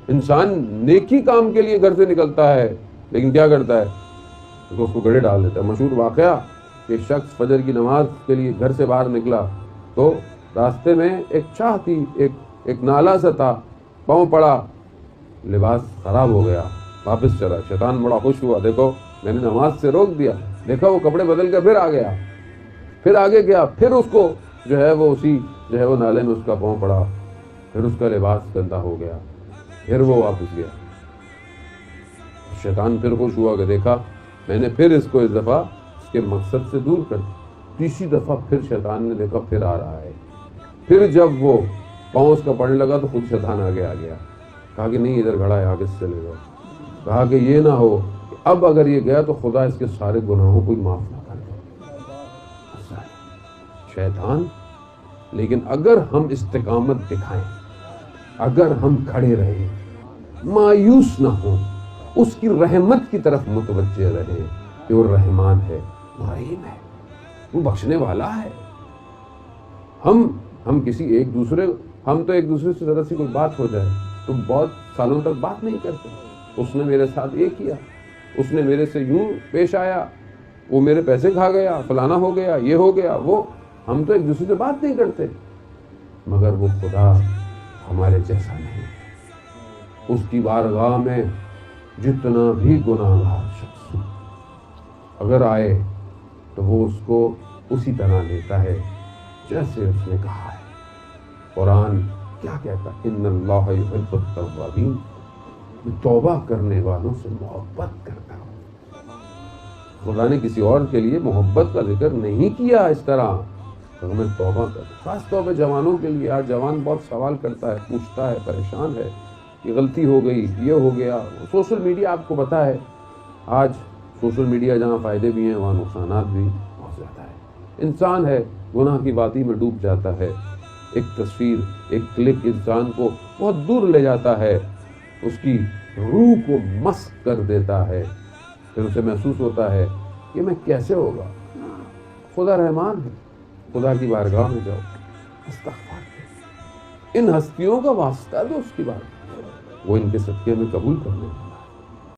انسان نیکی کام کے لیے گھر سے نکلتا ہے لیکن کیا کرتا ہے؟ اس کو گڑھے ڈال دیتا ہے۔ مشہور واقعہ کہ ایک شخص فجر کی نماز کے لیے گھر سے باہر نکلا تو راستے میں ایک چاہ تھی، ایک نالا سا تھا، پاؤں پڑا، لباس خراب ہو گیا، واپس چلا۔ شیطان بڑا خوش ہوا، دیکھو میں نے نماز سے روک دیا، دیکھا وہ کپڑے بدل کے پھر آ گیا، پھر آگے گیا، پھر اس کو جو ہے وہ اسی جو ہے وہ نالے میں اس کا پاؤں پڑا، پھر اس کا لباس گندا ہو گیا، پھر وہ واپس گیا۔ شیطان پھر خوش ہوا کہ دیکھا میں نے پھر اس کو اس دفعہ اس کے مقصد سے دور کر دیا۔ تیسری دفعہ پھر شیطان نے دیکھا پھر آ رہا ہے، پھر جب وہ پاؤں اس کا پڑنے لگا تو خود شیطان آگے آ گیا، کہا کہ نہیں ادھر کھڑا ہے آگے سے چلے جاؤ۔ کہا کہ یہ نہ ہو کہ اب اگر یہ گیا تو خدا اس کے سارے گناہوں کو معاف نہ کر دے۔ شیطان، لیکن اگر ہم استقامت دکھائیں، اگر ہم کھڑے رہیں، مایوس نہ ہوں، اس کی رحمت کی طرف متوجہ رہیں کہ وہ رحمان ہے، وہ رحیم ہے، وہ بخشنے والا ہے۔ ہم کسی ایک دوسرے سے ذرا سی کوئی بات ہو جائے تو بہت سالوں تک بات نہیں کرتے۔ اس نے میرے ساتھ یہ کیا، اس نے میرے سے یوں پیش آیا، وہ میرے پیسے کھا گیا، فلانا ہو گیا، یہ ہو گیا، وہ ہم تو ایک دوسرے سے بات نہیں کرتے۔ مگر وہ خدا ہمارے جیسا نہیں، اس کی بارگاہ میں جتنا بھی گناہگار شخص اگر آئے تو وہ اس کو اسی طرح لیتا ہے جیسے اس نے کہا ہے۔ قرآن کیا کہتا ہے؟ ان اللہ یحب التوابین، میں توبہ کرنے والوں سے محبت کرتا ہوں۔ خدا نے کسی اور کے لیے محبت کا ذکر نہیں کیا اس طرح، تو میں توبہ کرتا ہوں۔ خاص طور پہ جوانوں کے لیے، آج جوان بہت سوال کرتا ہے، پوچھتا ہے، پریشان ہے کہ غلطی ہو گئی، یہ ہو گیا۔ سوشل میڈیا آپ کو پتہ ہے، آج سوشل میڈیا جہاں فائدے بھی ہیں وہاں نقصانات بھی بہت زیادہ ہیں۔ انسان ہے گناہ کی باتیں میں ڈوب جاتا ہے، ایک تصویر، ایک کلک انسان کو بہت دور لے جاتا ہے، اس کی روح کو مسخ کر دیتا ہے، پھر اسے محسوس ہوتا ہے کہ میں کیسے ہوگا۔ خدا رحمان ہے، خدا کی بارگاہ میں جاؤ، استغفار کرو، ان ہستیوں کا واسطہ دو اس کی بات، وہ ان کے صدقے میں قبول کر لیں۔